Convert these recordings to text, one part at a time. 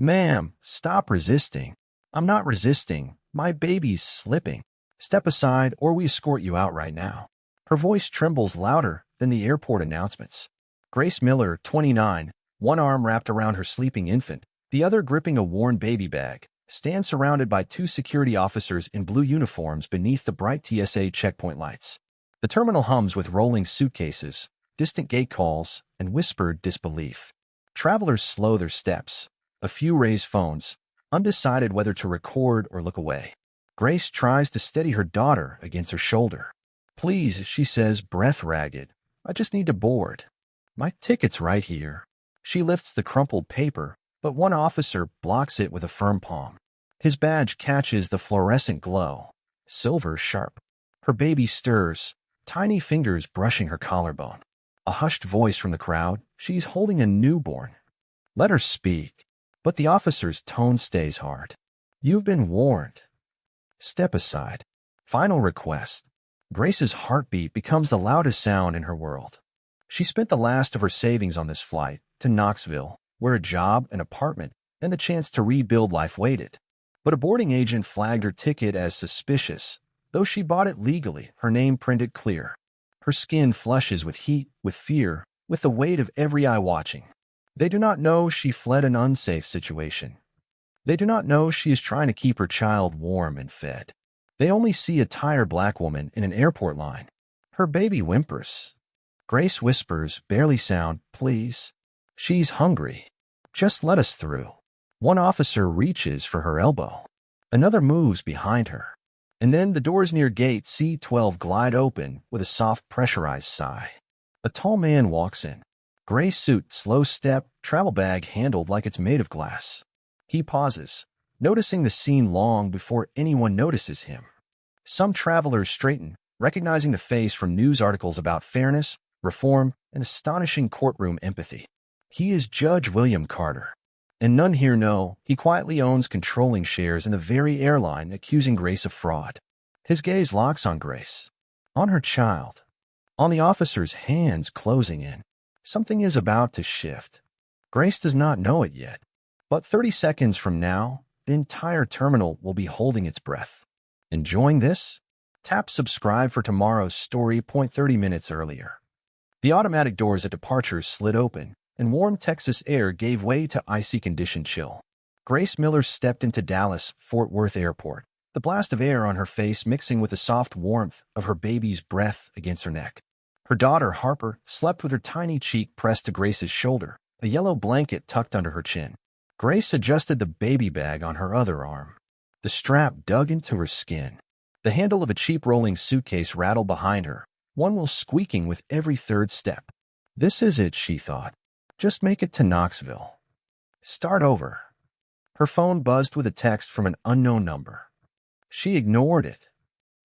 Ma'am, stop resisting. I'm not resisting. My baby's slipping. Step aside or we escort you out right now. Her voice trembles louder than the airport announcements. Grace Miller, 29, one arm wrapped around her sleeping infant, the other gripping a worn baby bag, stands surrounded by two security officers in blue uniforms beneath the bright TSA checkpoint lights. The terminal hums with rolling suitcases, distant gate calls, and whispered disbelief. Travelers slow their steps. A few raise phones, undecided whether to record or look away. Grace tries to steady her daughter against her shoulder. Please, she says, breath ragged. I just need to board. My ticket's right here. She lifts the crumpled paper, but one officer blocks it with a firm palm. His badge catches the fluorescent glow, silver sharp. Her baby stirs, tiny fingers brushing her collarbone. A hushed voice from the crowd. She's holding a newborn. Let her speak. But the officer's tone stays hard. You've been warned. Step aside. Final request. Grace's heartbeat becomes the loudest sound in her world. She spent the last of her savings on this flight to Knoxville, where a job, an apartment, and the chance to rebuild life waited. But a boarding agent flagged her ticket as suspicious. Though she bought it legally, her name printed clear. Her skin flushes with heat, with fear, with the weight of every eye watching. They do not know she fled an unsafe situation. They do not know she is trying to keep her child warm and fed. They only see a tired black woman in an airport line. Her baby whimpers. Grace whispers, barely sound, please. She's hungry. Just let us through. One officer reaches for her elbow. Another moves behind her. And then the doors near gate C-12 glide open with a soft pressurized sigh. A tall man walks in. Gray suit, slow step, travel bag handled like it's made of glass. He pauses, noticing the scene long before anyone notices him. Some travelers straighten, recognizing the face from news articles about fairness, reform, and astonishing courtroom empathy. He is Judge William Carter. And none here know he quietly owns controlling shares in the very airline accusing Grace of fraud. His gaze locks on Grace, on her child, on the officer's hands closing in. Something is about to shift. Grace does not know it yet. But 30 seconds from now, the entire terminal will be holding its breath. Enjoying this? Tap subscribe for tomorrow's story. 30 minutes earlier. The automatic doors at departure slid open, and warm Texas air gave way to icy conditioned chill. Grace Miller stepped into Dallas-Fort Worth Airport, the blast of air on her face mixing with the soft warmth of her baby's breath against her neck. Her daughter, Harper, slept with her tiny cheek pressed to Grace's shoulder, a yellow blanket tucked under her chin. Grace adjusted the baby bag on her other arm. The strap dug into her skin. The handle of a cheap rolling suitcase rattled behind her, one wheel squeaking with every third step. This is it, she thought. Just make it to Knoxville. Start over. Her phone buzzed with a text from an unknown number. She ignored it.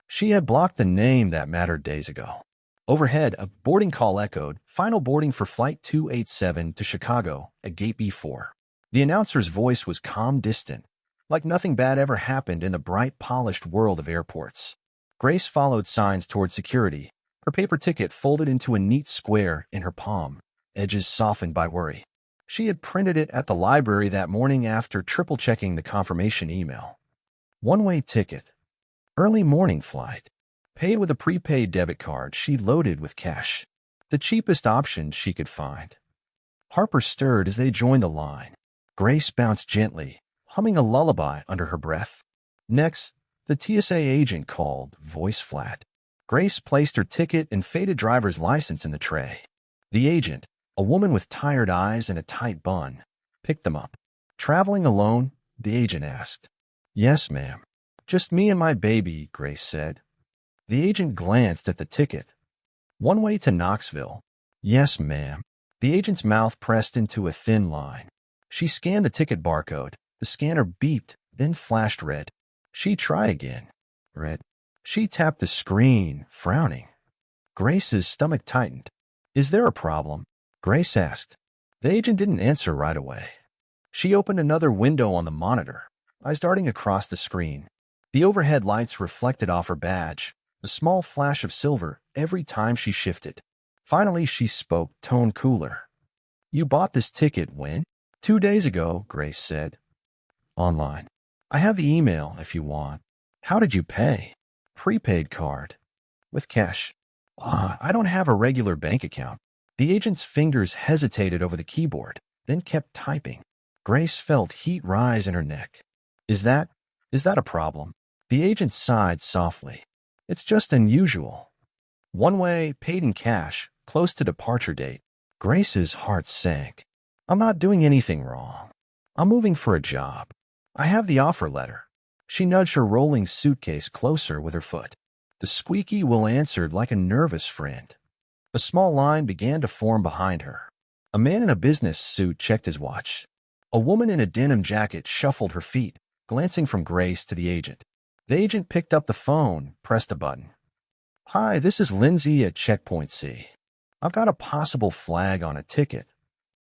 She had blocked the name that mattered days ago. Overhead, a boarding call echoed, final boarding for Flight 287 to Chicago at Gate B4. The announcer's voice was calm, distant, like nothing bad ever happened in the bright, polished world of airports. Grace followed signs toward security, her paper ticket folded into a neat square in her palm, edges softened by worry. She had printed it at the library that morning after triple-checking the confirmation email. One-way ticket. Early morning flight. Paid with a prepaid debit card she loaded with cash. The cheapest option she could find. Harper stirred as they joined the line. Grace bounced gently, humming a lullaby under her breath. Next, the TSA agent called, voice flat. Grace placed her ticket and faded driver's license in the tray. The agent, a woman with tired eyes and a tight bun, picked them up. Traveling alone? The agent asked. Yes, ma'am. Just me and my baby, Grace said. The agent glanced at the ticket. One way to Knoxville. Yes, ma'am. The agent's mouth pressed into a thin line. She scanned the ticket barcode. The scanner beeped, then flashed red. She tried again. Red. She tapped the screen, frowning. Grace's stomach tightened. Is there a problem? Grace asked. The agent didn't answer right away. She opened another window on the monitor, eyes darting across the screen. The overhead lights reflected off her badge, a small flash of silver every time she shifted. Finally, she spoke, tone cooler. You bought this ticket when? 2 days ago, Grace said. Online. I have the email if you want. How did you pay? Prepaid card. With cash. I don't have a regular bank account. The agent's fingers hesitated over the keyboard, then kept typing. Grace felt heat rise in her neck. Is that a problem? The agent sighed softly. It's just unusual. One way, paid in cash, close to departure date. Grace's heart sank. I'm not doing anything wrong. I'm moving for a job. I have the offer letter. She nudged her rolling suitcase closer with her foot. The squeaky will answered like a nervous friend. A small line began to form behind her. A man in a business suit checked his watch. A woman in a denim jacket shuffled her feet, glancing from Grace to the agent. The agent picked up the phone, pressed a button. Hi, this is Lindsay at Checkpoint C. I've got a possible flag on a ticket.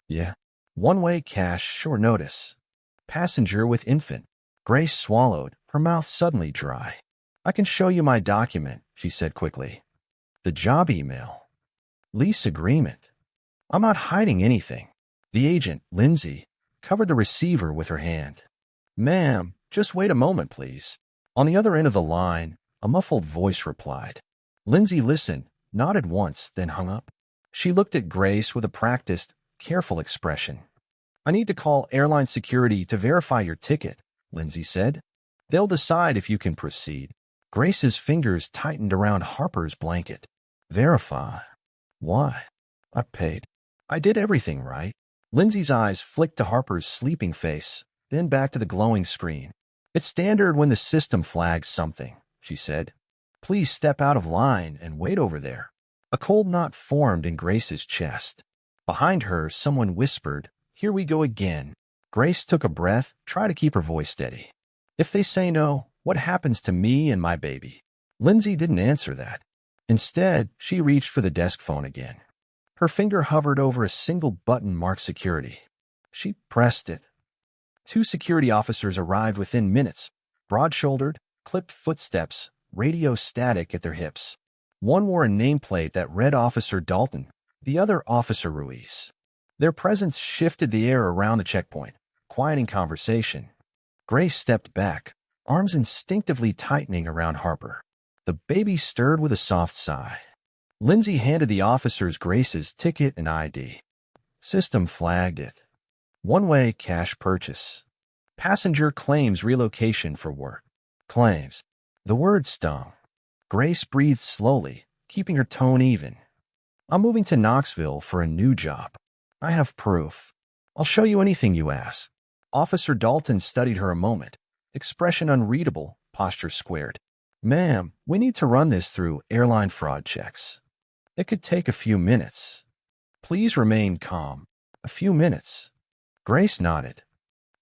Yeah. One-way cash, short notice. Passenger with infant. Grace swallowed, her mouth suddenly dry. I can show you my document, she said quickly. The job email. Lease agreement. I'm not hiding anything. The agent, Lindsay, covered the receiver with her hand. Ma'am, just wait a moment, please. On the other end of the line, a muffled voice replied. Lindsay listened, nodded once, then hung up. She looked at Grace with a practiced, careful expression. I need to call airline security to verify your ticket, Lindsay said. They'll decide if you can proceed. Grace's fingers tightened around Harper's blanket. Verify? Why? I paid. I did everything right. Lindsay's eyes flicked to Harper's sleeping face, then back to the glowing screen. It's standard when the system flags something, she said. Please step out of line and wait over there. A cold knot formed in Grace's chest. Behind her, someone whispered, Here we go again. Grace took a breath, tried to keep her voice steady. If they say no, what happens to me and my baby? Lindsay didn't answer that. Instead, she reached for the desk phone again. Her finger hovered over a single button marked security. She pressed it. 2 security officers arrived within minutes, broad-shouldered, clipped footsteps, radio static at their hips. One wore a nameplate that read Officer Dalton, the other Officer Ruiz. Their presence shifted the air around the checkpoint, quieting conversation. Grace stepped back, arms instinctively tightening around Harper. The baby stirred with a soft sigh. Lindsay handed the officers Grace's ticket and ID. System flagged it. One-way cash purchase. Passenger claims relocation for work. Claims. The word stung. Grace breathed slowly, keeping her tone even. I'm moving to Knoxville for a new job. I have proof. I'll show you anything you ask. Officer Dalton studied her a moment. Expression unreadable, posture squared. Ma'am, we need to run this through airline fraud checks. It could take a few minutes. Please remain calm. A few minutes. Grace nodded.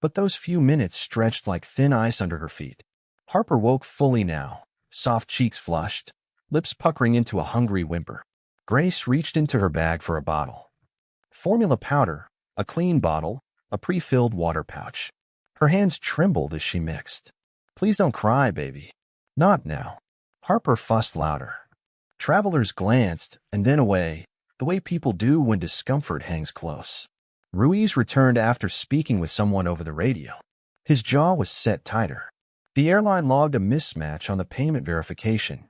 But those few minutes stretched like thin ice under her feet. Harper woke fully now, soft cheeks flushed, lips puckering into a hungry whimper. Grace reached into her bag for a bottle. Formula powder, a clean bottle, a pre-filled water pouch. Her hands trembled as she mixed. Please don't cry, baby. Not now. Harper fussed louder. Travelers glanced and then away, the way people do when discomfort hangs close. Ruiz returned after speaking with someone over the radio. His jaw was set tighter. The airline logged a mismatch on the payment verification.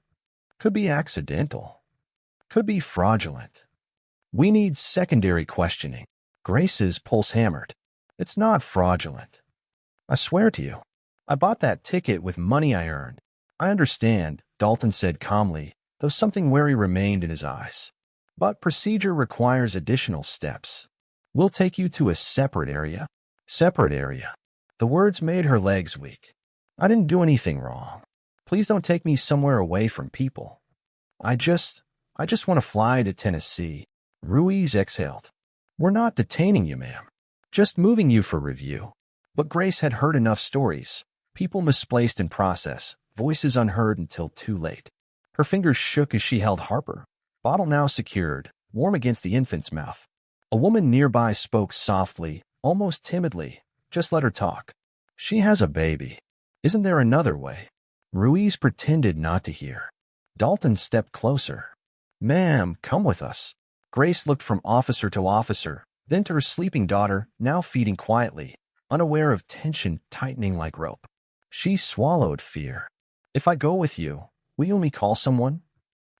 Could be accidental. Could be fraudulent. We need secondary questioning. Grace's pulse hammered. It's not fraudulent. I swear to you. I bought that ticket with money I earned. I understand, Dalton said calmly, though something wary remained in his eyes. But procedure requires additional steps. We'll take you to a separate area. Separate area. The words made her legs weak. I didn't do anything wrong. Please don't take me somewhere away from people. I just want to fly to Tennessee. Ruiz exhaled. We're not detaining you, ma'am. Just moving you for review. But Grace had heard enough stories. People misplaced in process, voices unheard until too late. Her fingers shook as she held Harper, bottle now secured, warm against the infant's mouth. A woman nearby spoke softly, almost timidly. Just let her talk. She has a baby. Isn't there another way? Ruiz pretended not to hear. Dalton stepped closer. Ma'am, come with us. Grace looked from officer to officer, then to her sleeping daughter, now feeding quietly, unaware of tension tightening like rope. She swallowed fear. If I go with you, will you let me call someone?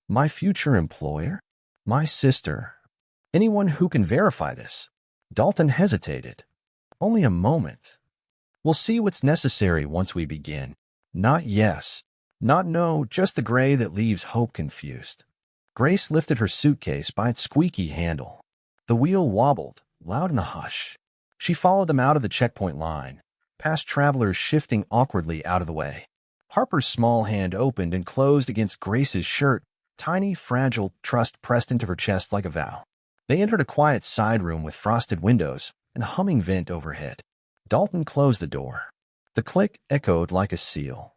My future employer? My sister? Anyone who can verify this? Dalton hesitated. Only a moment. We'll see what's necessary once we begin. Not yes, not no, just the gray that leaves hope confused. Grace lifted her suitcase by its squeaky handle. The wheel wobbled, loud in the hush. She followed them out of the checkpoint line, past travelers shifting awkwardly out of the way. Harper's small hand opened and closed against Grace's shirt, tiny, fragile trust pressed into her chest like a vow. They entered a quiet side room with frosted windows and a humming vent overhead. Dalton closed the door. The click echoed like a seal.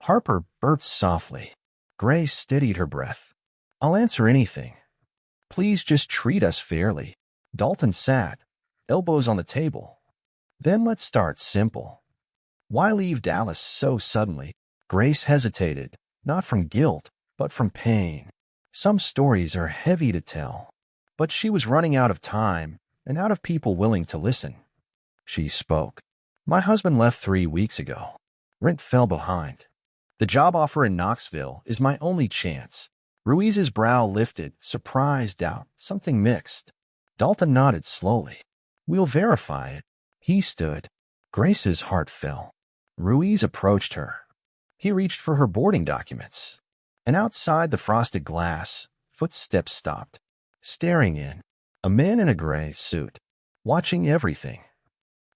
Harper burped softly. Grace steadied her breath. I'll answer anything. Please just treat us fairly. Dalton sat, elbows on the table. Then let's start simple. Why leave Dallas so suddenly? Grace hesitated, not from guilt, but from pain. Some stories are heavy to tell. But she was running out of time and out of people willing to listen. She spoke. My husband left 3 weeks ago. Rent fell behind. The job offer in Knoxville is my only chance. Ruiz's brow lifted, surprised, doubt, something mixed. Dalton nodded slowly. We'll verify it. He stood. Grace's heart fell. Ruiz approached her. He reached for her boarding documents. And outside the frosted glass, footsteps stopped. Staring in, a man in a gray suit, watching everything.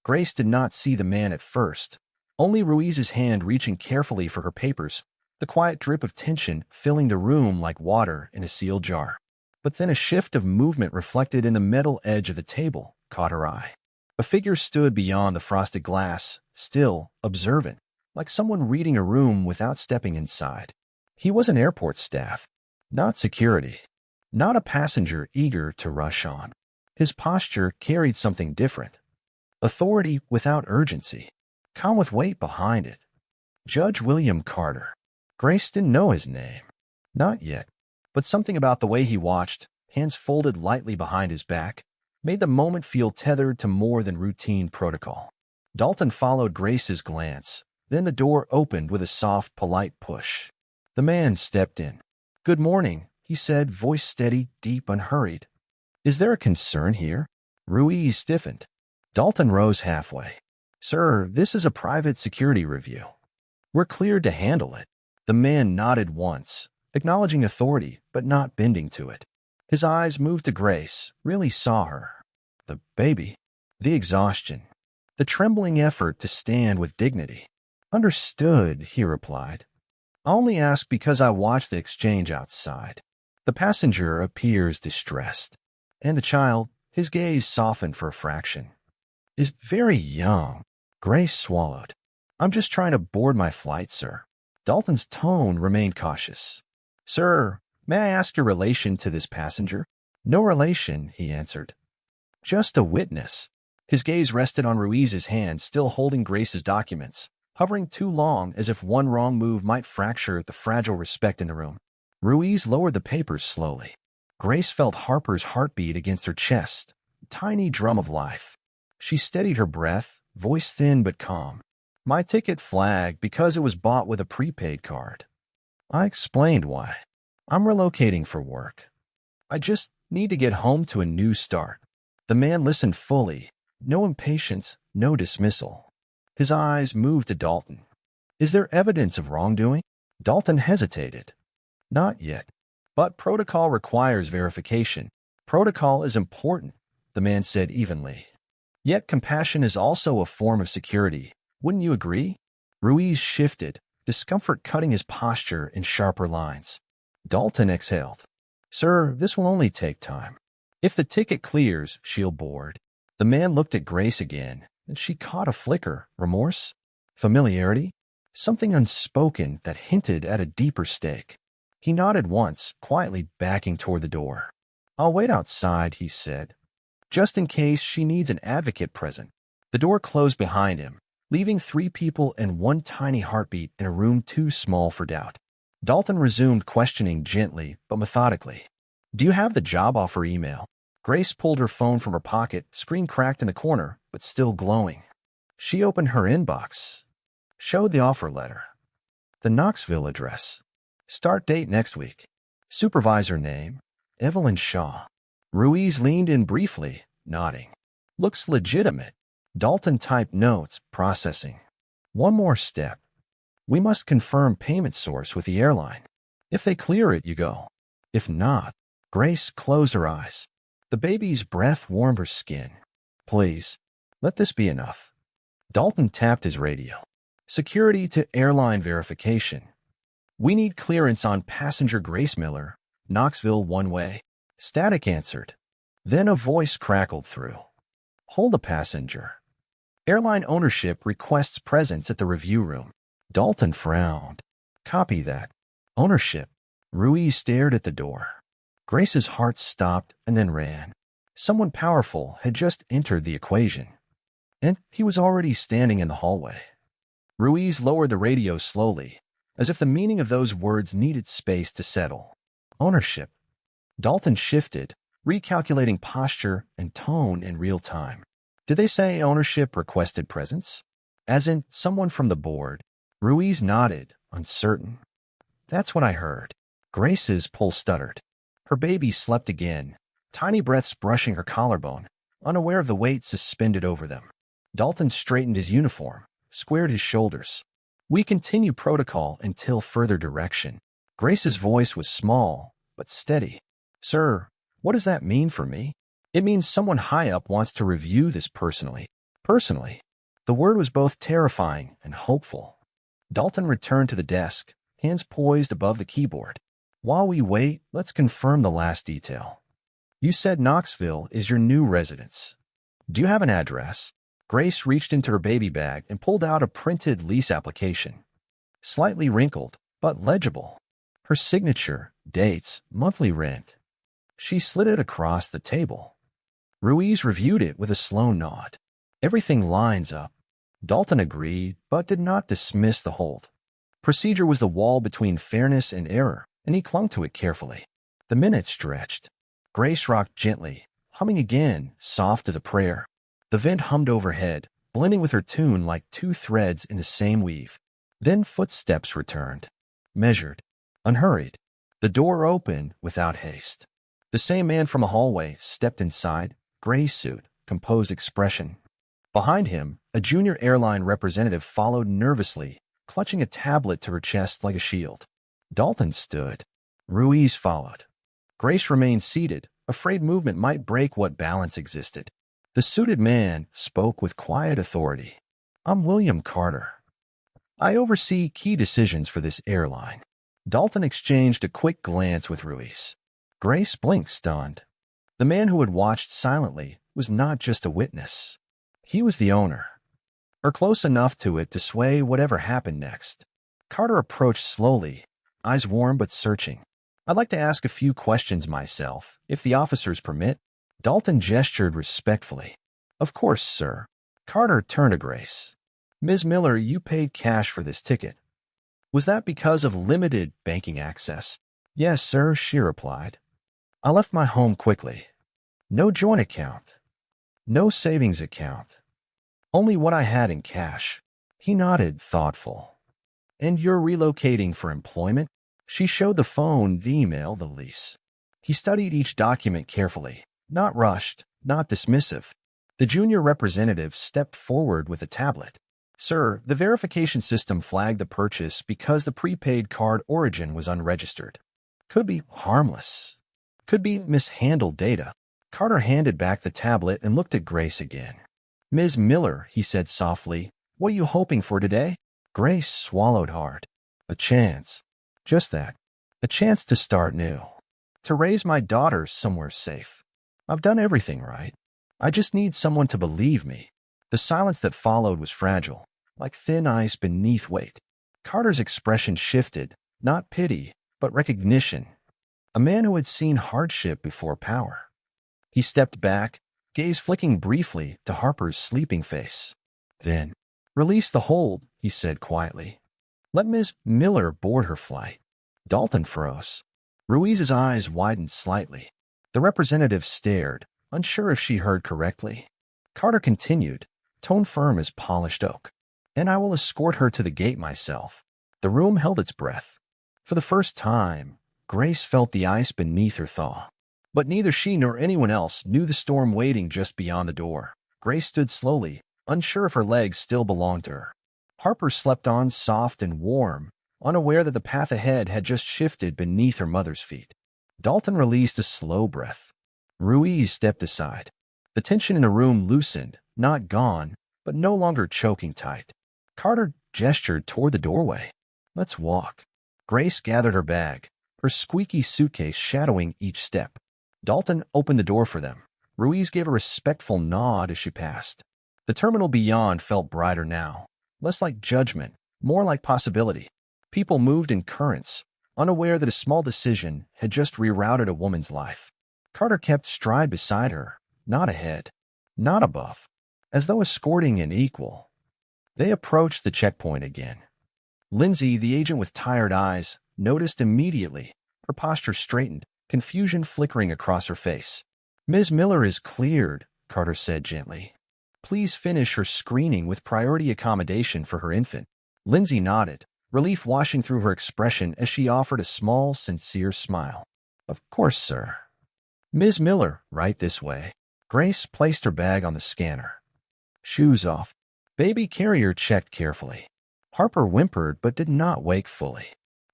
Grace did not see the man at first, only Ruiz's hand reaching carefully for her papers, the quiet drip of tension filling the room like water in a sealed jar. But then a shift of movement reflected in the metal edge of the table caught her eye. A figure stood beyond the frosted glass, still, observant, like someone reading a room without stepping inside. He was an airport staff, not security. Not a passenger eager to rush on. His posture carried something different. Authority without urgency. Calm with weight behind it. Judge William Carter. Grace didn't know his name. Not yet. But something about the way he watched, hands folded lightly behind his back, made the moment feel tethered to more than routine protocol. Dalton followed Grace's glance. Then the door opened with a soft, polite push. The man stepped in. Good morning, he said, voice steady, deep, unhurried. Is there a concern here? Ruiz stiffened. Dalton rose halfway. Sir, this is a private security review. We're cleared to handle it. The man nodded once, acknowledging authority, but not bending to it. His eyes moved to Grace, really saw her. The baby. The exhaustion. The trembling effort to stand with dignity. Understood, he replied. I only ask because I watched the exchange outside. The passenger appears distressed, and the child, his gaze softened for a fraction, is very young. Grace swallowed. I'm just trying to board my flight, sir. Dalton's tone remained cautious. Sir, may I ask your relation to this passenger? No relation, he answered. Just a witness. His gaze rested on Ruiz's hand, still holding Grace's documents, hovering too long as if one wrong move might fracture the fragile respect in the room. Ruiz lowered the papers slowly. Grace felt Harper's heartbeat against her chest, a tiny drum of life. She steadied her breath, voice thin but calm. My ticket flagged because it was bought with a prepaid card. I explained why. I'm relocating for work. I just need to get home to a new start. The man listened fully. No impatience, no dismissal. His eyes moved to Dalton. Is there evidence of wrongdoing? Dalton hesitated. Not yet. But protocol requires verification. Protocol is important, the man said evenly. Yet compassion is also a form of security. Wouldn't you agree? Ruiz shifted, discomfort cutting his posture in sharper lines. Dalton exhaled. Sir, this will only take time. If the ticket clears, she'll board. The man looked at Grace again, and she caught a flicker. Remorse? Familiarity? Something unspoken that hinted at a deeper stake. He nodded once, quietly backing toward the door. I'll wait outside, he said, just in case she needs an advocate present. The door closed behind him, leaving 3 people and one tiny heartbeat in a room too small for doubt. Dalton resumed questioning gently but methodically. Do you have the job offer email? Grace pulled her phone from her pocket, screen cracked in the corner, but still glowing. She opened her inbox, showed the offer letter, the Knoxville address, start date next week, supervisor name, Evelyn Shaw. Ruiz leaned in briefly, nodding. Looks legitimate. Dalton typed notes, processing. One more step. We must confirm payment source with the airline. If they clear it, you go. If not, Grace closed her eyes. The baby's breath warmed her skin. Please, let this be enough. Dalton tapped his radio. Security to airline verification. We need clearance on passenger Grace Miller, Knoxville one-way. Static answered. Then a voice crackled through. Hold a passenger. Airline ownership requests presence at the review room. Dalton frowned. Copy that. Ownership. Ruiz stared at the door. Grace's heart stopped and then ran. Someone powerful had just entered the equation, and he was already standing in the hallway. Ruiz lowered the radio slowly, as if the meaning of those words needed space to settle. Ownership. Dalton shifted, recalculating posture and tone in real time. Did they say ownership requested presence? As in, someone from the board? Ruiz nodded, uncertain. That's what I heard. Grace's pulse stuttered. Her baby slept again, tiny breaths brushing her collarbone, unaware of the weight suspended over them. Dalton straightened his uniform, squared his shoulders. We continue protocol until further direction. Grace's voice was small, but steady. Sir, what does that mean for me? It means someone high up wants to review this personally. Personally. The word was both terrifying and hopeful. Dalton returned to the desk, hands poised above the keyboard. While we wait, let's confirm the last detail. You said Knoxville is your new residence. Do you have an address? Grace reached into her baby bag and pulled out a printed lease application. Slightly wrinkled, but legible. Her signature, dates, monthly rent. She slid it across the table. Ruiz reviewed it with a slow nod. Everything lines up. Dalton agreed, but did not dismiss the hold. Procedure was the wall between fairness and error, and he clung to it carefully. The minutes stretched. Grace rocked gently, humming again, soft as a prayer. The vent hummed overhead, blending with her tune like two threads in the same weave. Then footsteps returned. Measured, unhurried. The door opened without haste. The same man from a hallway stepped inside, gray suit, composed expression. Behind him, a junior airline representative followed nervously, clutching a tablet to her chest like a shield. Dalton stood. Ruiz followed. Grace remained seated, afraid movement might break what balance existed. The suited man spoke with quiet authority. I'm William Carter. I oversee key decisions for this airline. Dalton exchanged a quick glance with Ruiz. Grace blinked, stunned. The man who had watched silently was not just a witness. He was the owner, or close enough to it to sway whatever happened next. Carter approached slowly, eyes warm but searching. I'd like to ask a few questions myself, if the officers permit. Dalton gestured respectfully. Of course, sir. Carter turned to Grace. Ms. Miller, you paid cash for this ticket. Was that because of limited banking access? Yes, sir, she replied. I left my home quickly. No joint account. No savings account. Only what I had in cash. He nodded, thoughtful. And you're relocating for employment? She showed the phone, the email, the lease. He studied each document carefully, not rushed, not dismissive. The junior representative stepped forward with a tablet. Sir, the verification system flagged the purchase because the prepaid card origin was unregistered. Could be harmless. Could be mishandled data. Carter handed back the tablet and looked at Grace again. Ms. Miller, he said softly, what are you hoping for today? Grace swallowed hard. A chance. Just that. A chance to start new. To raise my daughter somewhere safe. I've done everything right. I just need someone to believe me. The silence that followed was fragile, like thin ice beneath weight. Carter's expression shifted, not pity, but recognition. A man who had seen hardship before power. He stepped back, gaze flicking briefly to Harper's sleeping face. Then, release the hold, he said quietly. Let Ms. Miller board her flight. Dalton froze. Ruiz's eyes widened slightly. The representative stared, unsure if she heard correctly. Carter continued, tone firm as polished oak. And I will escort her to the gate myself. The room held its breath. For the first time, Grace felt the ice beneath her thaw. But neither she nor anyone else knew the storm waiting just beyond the door. Grace stood slowly, unsure if her legs still belonged to her. Harper slept on soft and warm, unaware that the path ahead had just shifted beneath her mother's feet. Dalton released a slow breath. Ruiz stepped aside. The tension in the room loosened, not gone, but no longer choking tight. Carter gestured toward the doorway. Let's walk. Grace gathered her bag, her squeaky suitcase shadowing each step. Dalton opened the door for them. Ruiz gave a respectful nod as she passed. The terminal beyond felt brighter now, less like judgment, more like possibility. People moved in currents, unaware that a small decision had just rerouted a woman's life. Carter kept stride beside her, not ahead, not above, as though escorting an equal. They approached the checkpoint again. Lindsay, the agent with tired eyes, noticed immediately. Her posture straightened, confusion flickering across her face. Ms. Miller is cleared, Carter said gently. Please finish her screening with priority accommodation for her infant. Lindsay nodded, relief washing through her expression as she offered a small, sincere smile. Of course, sir. Ms. Miller, right this way. Grace placed her bag on the scanner. Shoes off. Baby carrier checked carefully. Harper whimpered but did not wake fully.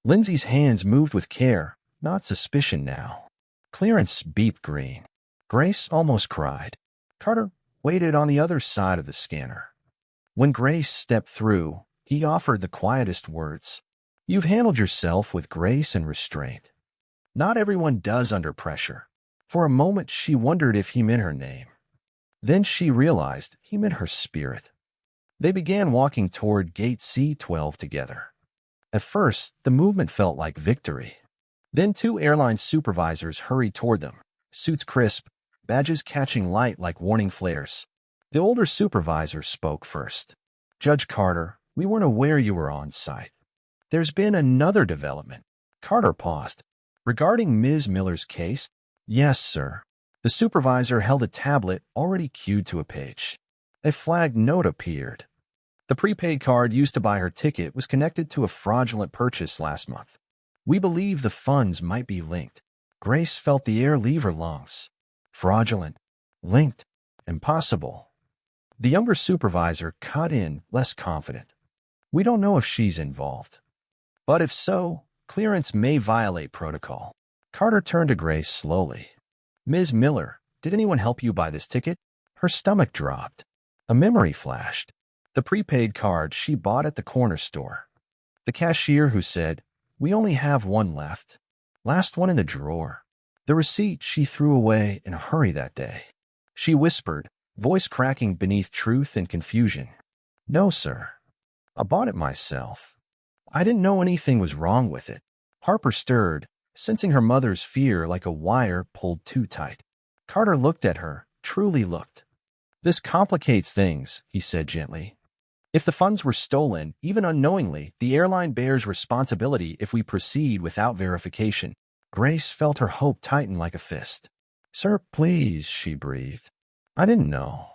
Lindsay's hands moved with care, not suspicion now. Clearance beeped green. Grace almost cried. Carter waited on the other side of the scanner. When Grace stepped through, he offered the quietest words. You've handled yourself with grace and restraint. Not everyone does under pressure. For a moment she wondered if he meant her name. Then she realized he meant her spirit. They began walking toward Gate C-12 together. At first, the movement felt like victory. Then two airline supervisors hurried toward them, suits crisp, badges catching light like warning flares. The older supervisor spoke first. Judge Carter, we weren't aware you were on site. There's been another development. Carter paused. Regarding Ms. Miller's case? Yes, sir. The supervisor held a tablet already queued to a page. A flagged note appeared. The prepaid card used to buy her ticket was connected to a fraudulent purchase last month. We believe the funds might be linked. Grace felt the air leave her lungs. Fraudulent. Linked. Impossible. The younger supervisor cut in, less confident. We don't know if she's involved. But if so, clearance may violate protocol. Carter turned to Grace slowly. Ms. Miller, did anyone help you buy this ticket? Her stomach dropped. A memory flashed. The prepaid card she bought at the corner store. The cashier who said, we only have one left. Last one in the drawer. The receipt she threw away in a hurry that day. She whispered, voice cracking beneath truth and confusion. No, sir. I bought it myself. I didn't know anything was wrong with it. Harper stirred, sensing her mother's fear like a wire pulled too tight. Carter looked at her, truly looked. This complicates things, he said gently. If the funds were stolen, even unknowingly, the airline bears responsibility if we proceed without verification. Grace felt her hope tighten like a fist. Sir, please, she breathed. I didn't know.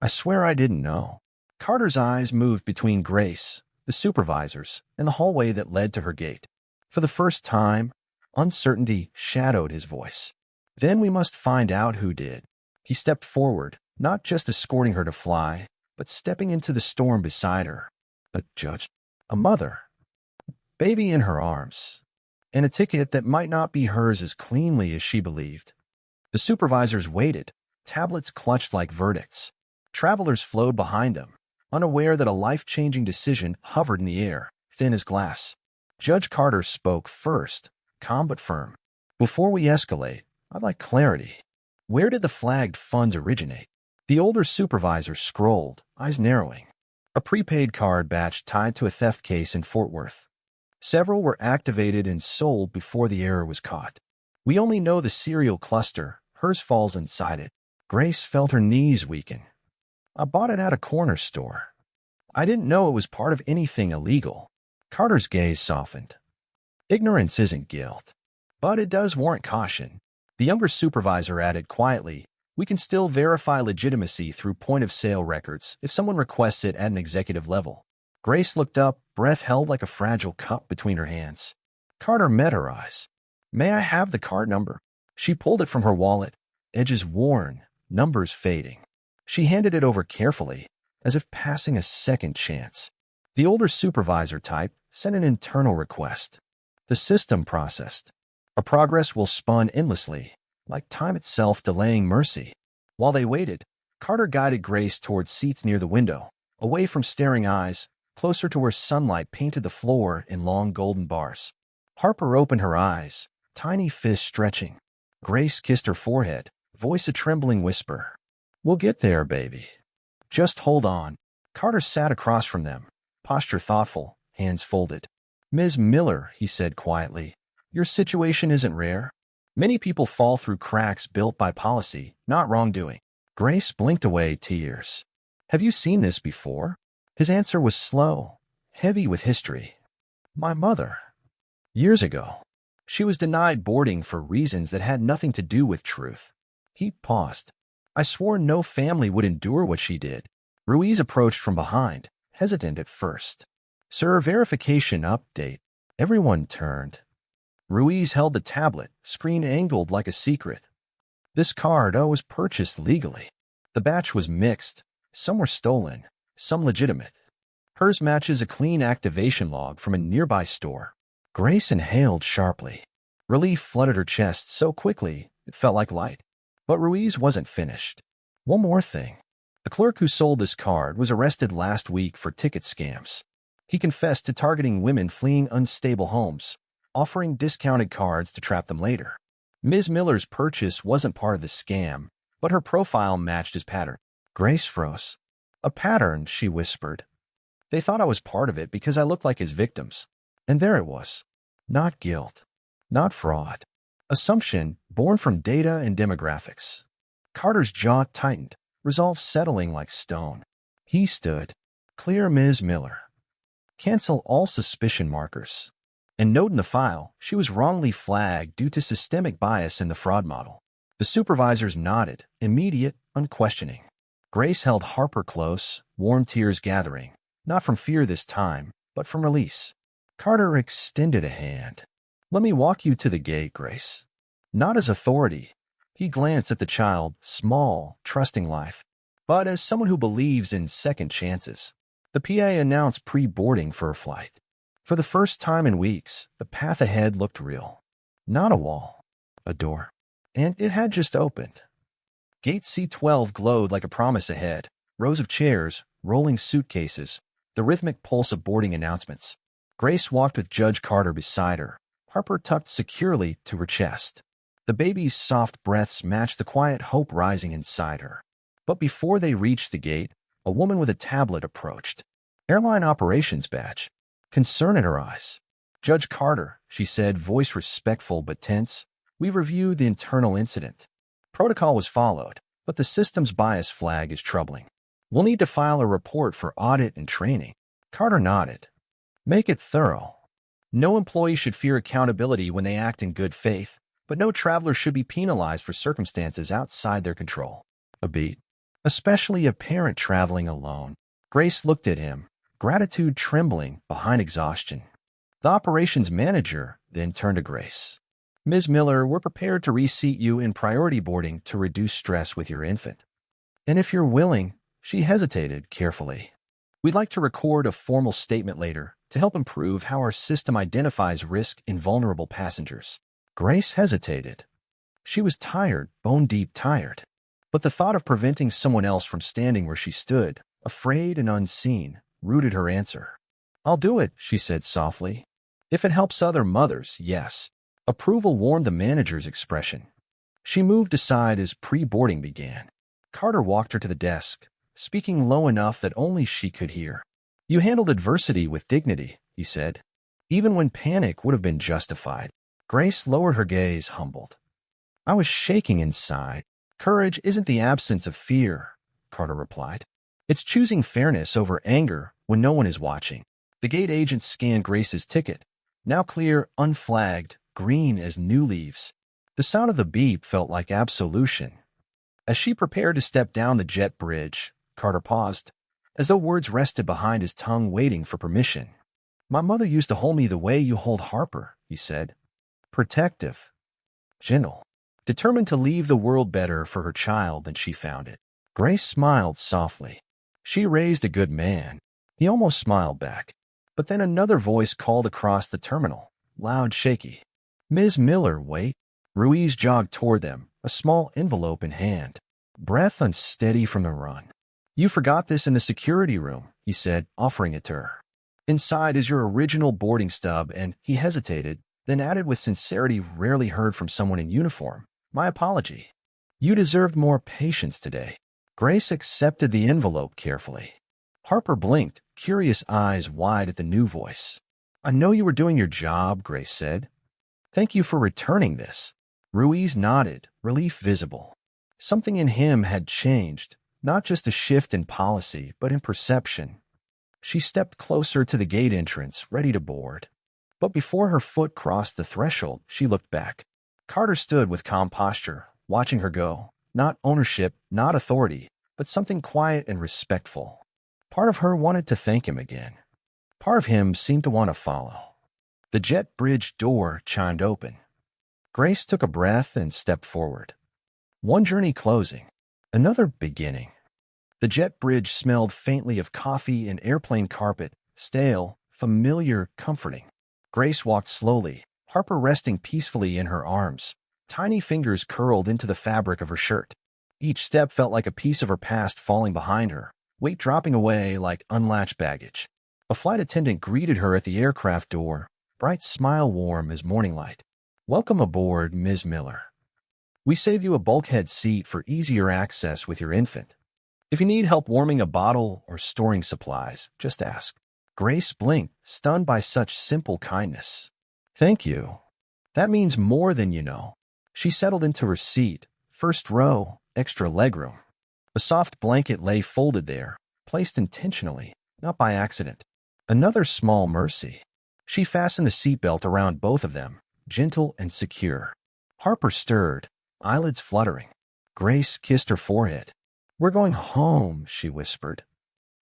I swear I didn't know. Carter's eyes moved between Grace, the supervisors, and the hallway that led to her gate. For the first time, uncertainty shadowed his voice. Then we must find out who did. He stepped forward, not just escorting her to fly, but stepping into the storm beside her. A judge, a mother, baby in her arms, and a ticket that might not be hers as cleanly as she believed. The supervisors waited, tablets clutched like verdicts. Travelers flowed behind them, unaware that a life-changing decision hovered in the air, thin as glass. Judge Carter spoke first, calm but firm. Before we escalate, I'd like clarity. Where did the flagged funds originate? The older supervisor scrolled, eyes narrowing. A prepaid card batch tied to a theft case in Fort Worth. Several were activated and sold before the error was caught. We only know the serial cluster. Hers falls inside it. Grace felt her knees weaken. I bought it at a corner store. I didn't know it was part of anything illegal. Carter's gaze softened. Ignorance isn't guilt, but it does warrant caution. The younger supervisor added quietly, We can still verify legitimacy through point-of-sale records if someone requests it at an executive level. Grace looked up, breath held like a fragile cup between her hands. Carter met her eyes. May I have the card number? She pulled it from her wallet, edges worn, numbers fading. She handed it over carefully, as if passing a second chance. The older supervisor type sent an internal request. The system processed. A progress will spun endlessly, like time itself delaying mercy. While they waited, Carter guided Grace towards seats near the window, away from staring eyes, closer to where sunlight painted the floor in long golden bars. Harper opened her eyes, tiny fist stretching. Grace kissed her forehead, voice a trembling whisper. We'll get there, baby. Just hold on. Carter sat across from them, posture thoughtful, hands folded. Ms. Miller, he said quietly, your situation isn't rare. Many people fall through cracks built by policy, not wrongdoing. Grace blinked away tears. Have you seen this before? His answer was slow, heavy with history. My mother. Years ago. She was denied boarding for reasons that had nothing to do with truth. He paused. I swore no family would endure what she did. Ruiz approached from behind, hesitant at first. Sir, verification update. Everyone turned. Ruiz held the tablet, screen angled like a secret. This card, was purchased legally. The batch was mixed. Some were stolen, some legitimate. Hers matches a clean activation log from a nearby store. Grace inhaled sharply. Relief flooded her chest so quickly it felt like light. But Ruiz wasn't finished. One more thing. The clerk who sold this card was arrested last week for ticket scams. He confessed to targeting women fleeing unstable homes, offering discounted cards to trap them later. Ms. Miller's purchase wasn't part of the scam, but her profile matched his pattern. Grace froze. A pattern, she whispered. They thought I was part of it because I looked like his victims. And there it was. Not guilt. Not fraud. Assumption born from data and demographics. Carter's jaw tightened, resolve settling like stone. He stood. Clear Ms. Miller. Cancel all suspicion markers. And note in the file, she was wrongly flagged due to systemic bias in the fraud model. The supervisors nodded, immediate, unquestioning. Grace held Harper close, warm tears gathering, not from fear this time, but from release. Carter extended a hand. Let me walk you to the gate, Grace. Not as authority. He glanced at the child, small, trusting life, but as someone who believes in second chances. The PA announced pre-boarding for her flight. For the first time in weeks, the path ahead looked real. Not a wall, a door. And it had just opened. Gate C12 glowed like a promise ahead. Rows of chairs, rolling suitcases, the rhythmic pulse of boarding announcements. Grace walked with Judge Carter beside her, Harper tucked securely to her chest. The baby's soft breaths matched the quiet hope rising inside her. But before they reached the gate, a woman with a tablet approached. Airline operations badge. Concern in her eyes. Judge Carter, she said, voice respectful but tense, we reviewed the internal incident. Protocol was followed, but the system's bias flag is troubling. We'll need to file a report for audit and training. Carter nodded. Make it thorough. No employee should fear accountability when they act in good faith, but no traveler should be penalized for circumstances outside their control. A beat. Especially a parent traveling alone. Grace looked at him, gratitude trembling behind exhaustion. The operations manager then turned to Grace. Ms. Miller, we're prepared to reseat you in priority boarding to reduce stress with your infant. And if you're willing, she hesitated carefully. We'd like to record a formal statement later to help improve how our system identifies risk in vulnerable passengers. Grace hesitated. She was tired, bone-deep tired. But the thought of preventing someone else from standing where she stood, afraid and unseen, rooted her answer. I'll do it, she said softly. If it helps other mothers, yes. Approval warmed the manager's expression. She moved aside as pre-boarding began. Carter walked her to the desk, speaking low enough that only she could hear. You handled adversity with dignity, he said, even when panic would have been justified. Grace lowered her gaze, humbled. I was shaking inside. Courage isn't the absence of fear, Carter replied. It's choosing fairness over anger when no one is watching. The gate agent scanned Grace's ticket, now clear, unflagged, green as new leaves. The sound of the beep felt like absolution. As she prepared to step down the jet bridge, Carter paused, as though words rested behind his tongue waiting for permission. My mother used to hold me the way you hold Harper, he said. Protective, gentle, determined to leave the world better for her child than she found it. Grace smiled softly. She raised a good man. He almost smiled back. But then another voice called across the terminal, loud, shaky. Ms. Miller, wait. Ruiz jogged toward them, a small envelope in hand, breath unsteady from the run. You forgot this in the security room, he said, offering it to her. Inside is your original boarding stub, and he hesitated, then added with sincerity rarely heard from someone in uniform. My apology. You deserved more patience today. Grace accepted the envelope carefully. Harper blinked, curious eyes wide at the new voice. I know you were doing your job, Grace said. Thank you for returning this. Ruiz nodded, relief visible. Something in him had changed, not just a shift in policy, but in perception. She stepped closer to the gate entrance, ready to board. But before her foot crossed the threshold, she looked back. Carter stood with calm posture, watching her go. Not ownership, not authority, but something quiet and respectful. Part of her wanted to thank him again. Part of him seemed to want to follow. The jet bridge door chimed open. Grace took a breath and stepped forward. One journey closing, another beginning. The jet bridge smelled faintly of coffee and airplane carpet, stale, familiar, comforting. Grace walked slowly, Harper resting peacefully in her arms. Tiny fingers curled into the fabric of her shirt. Each step felt like a piece of her past falling behind her, weight dropping away like unlatched baggage. A flight attendant greeted her at the aircraft door, bright smile warm as morning light. Welcome aboard, Ms. Miller. We save you a bulkhead seat for easier access with your infant. If you need help warming a bottle or storing supplies, just ask. Grace blinked, stunned by such simple kindness. Thank you. That means more than you know. She settled into her seat, first row, extra legroom. A soft blanket lay folded there, placed intentionally, not by accident. Another small mercy. She fastened the seatbelt around both of them, gentle and secure. Harper stirred, eyelids fluttering. Grace kissed her forehead. We're going home, she whispered.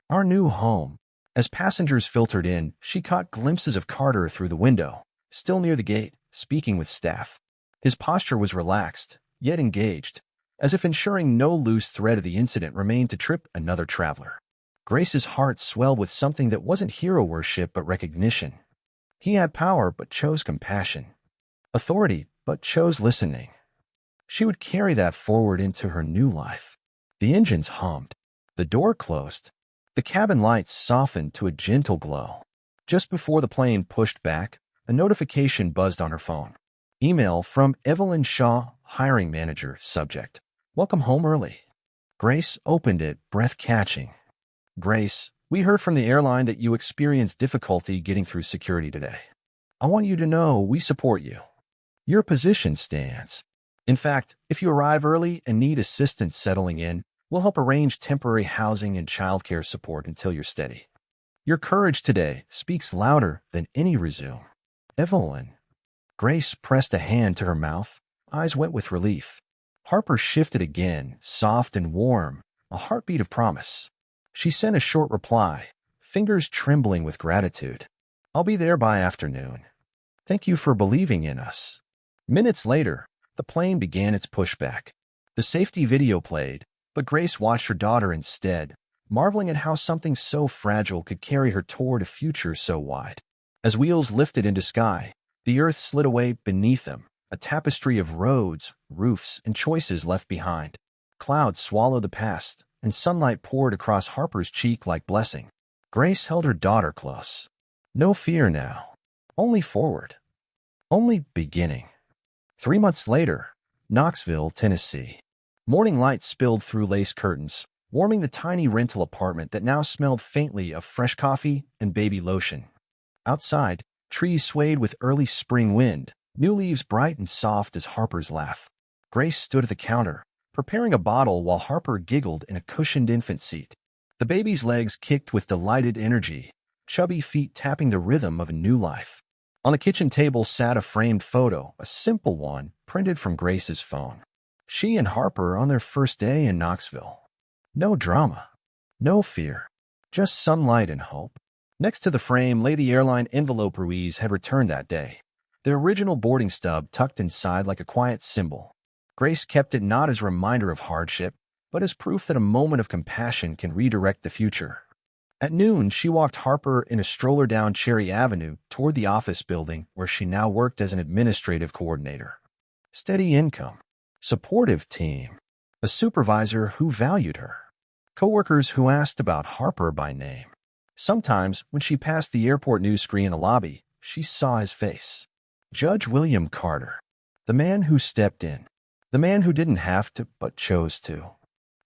Our new home. As passengers filtered in, she caught glimpses of Carter through the window, still near the gate, speaking with staff. His posture was relaxed, yet engaged, as if ensuring no loose thread of the incident remained to trip another traveler. Grace's heart swelled with something that wasn't hero worship but recognition. He had power but chose compassion. Authority but chose listening. She would carry that forward into her new life. The engines hummed. The door closed. The cabin lights softened to a gentle glow. Just before the plane pushed back, a notification buzzed on her phone. Email from Evelyn Shaw, hiring manager, subject. Welcome home early. Grace opened it, breath-catching. Grace, we heard from the airline that you experienced difficulty getting through security today. I want you to know we support you. Your position stands. In fact, if you arrive early and need assistance settling in, we'll help arrange temporary housing and childcare support until you're steady. Your courage today speaks louder than any resume. Evelyn. Grace pressed a hand to her mouth, eyes wet with relief. Harper shifted again, soft and warm, a heartbeat of promise. She sent a short reply, fingers trembling with gratitude. I'll be there by afternoon. Thank you for believing in us. Minutes later, the plane began its pushback. The safety video played, but Grace watched her daughter instead, marveling at how something so fragile could carry her toward a future so wide. As wheels lifted into sky, the earth slid away beneath them, a tapestry of roads, roofs, and choices left behind. Clouds swallowed the past, and sunlight poured across Harper's cheek like blessing. Grace held her daughter close. No fear now. Only forward. Only beginning. 3 months later, Knoxville, Tennessee. Morning light spilled through lace curtains, warming the tiny rental apartment that now smelled faintly of fresh coffee and baby lotion. Outside, trees swayed with early spring wind, new leaves bright and soft as Harper's laugh. Grace stood at the counter, preparing a bottle while Harper giggled in a cushioned infant seat. The baby's legs kicked with delighted energy, chubby feet tapping the rhythm of a new life. On the kitchen table sat a framed photo, a simple one, printed from Grace's phone. She and Harper on their first day in Knoxville. No drama. No fear. Just sunlight and hope. Next to the frame lay the airline envelope Ruiz had returned that day. The original boarding stub tucked inside like a quiet symbol. Grace kept it not as a reminder of hardship, but as proof that a moment of compassion can redirect the future. At noon, she walked Harper in a stroller down Cherry Avenue toward the office building where she now worked as an administrative coordinator. Steady income. Supportive team. A supervisor who valued her. Coworkers who asked about Harper by name. Sometimes, when she passed the airport news screen in the lobby, she saw his face. Judge William Carter. The man who stepped in. The man who didn't have to, but chose to.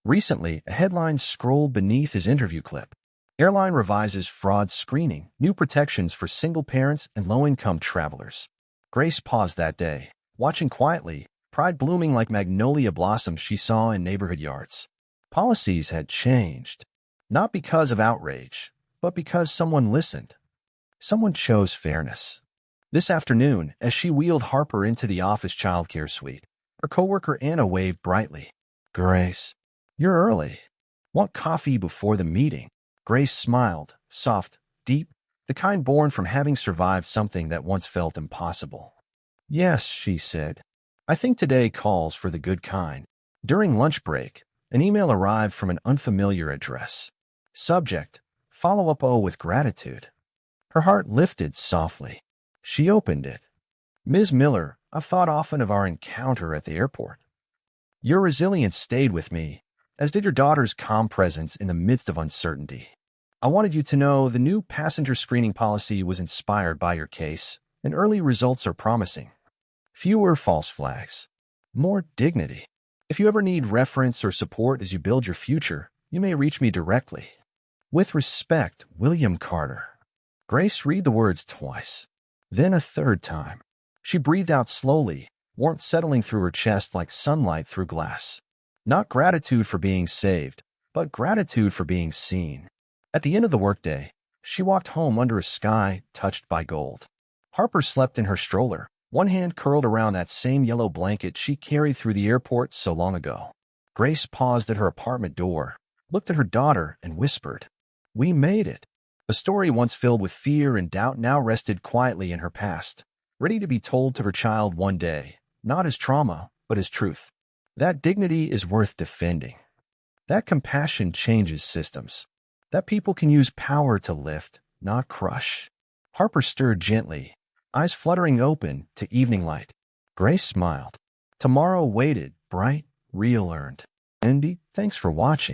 Recently, a headline scrolled beneath his interview clip. Airline revises fraud screening, new protections for single parents and low-income travelers. Grace paused that day, watching quietly, pride blooming like magnolia blossoms she saw in neighborhood yards. Policies had changed, not because of outrage, but because someone listened. Someone chose fairness. This afternoon, as she wheeled Harper into the office childcare suite, her coworker Anna waved brightly. "Grace, you're early. Want coffee before the meeting?" Grace smiled, soft, deep, the kind born from having survived something that once felt impossible. "Yes," she said. "I think today calls for the good kind." During lunch break, an email arrived from an unfamiliar address. Subject, follow-up with gratitude. Her heart lifted softly. She opened it. "Ms. Miller, I've thought often of our encounter at the airport. Your resilience stayed with me, as did your daughter's calm presence in the midst of uncertainty. I wanted you to know the new passenger screening policy was inspired by your case, and early results are promising. Fewer false flags. More dignity. If you ever need reference or support as you build your future, you may reach me directly. With respect, William Carter." Grace read the words twice, then a third time. She breathed out slowly, warmth settling through her chest like sunlight through glass. Not gratitude for being saved, but gratitude for being seen. At the end of the workday, she walked home under a sky touched by gold. Harper slept in her stroller, one hand curled around that same yellow blanket she carried through the airport so long ago. Grace paused at her apartment door, looked at her daughter, and whispered, "We made it." A story once filled with fear and doubt now rested quietly in her past, ready to be told to her child one day, not as trauma, but as truth. That dignity is worth defending. That compassion changes systems. That people can use power to lift, not crush. Harper stirred gently, eyes fluttering open to evening light. Grace smiled. Tomorrow waited, bright, real earned. Andy, thanks for watching.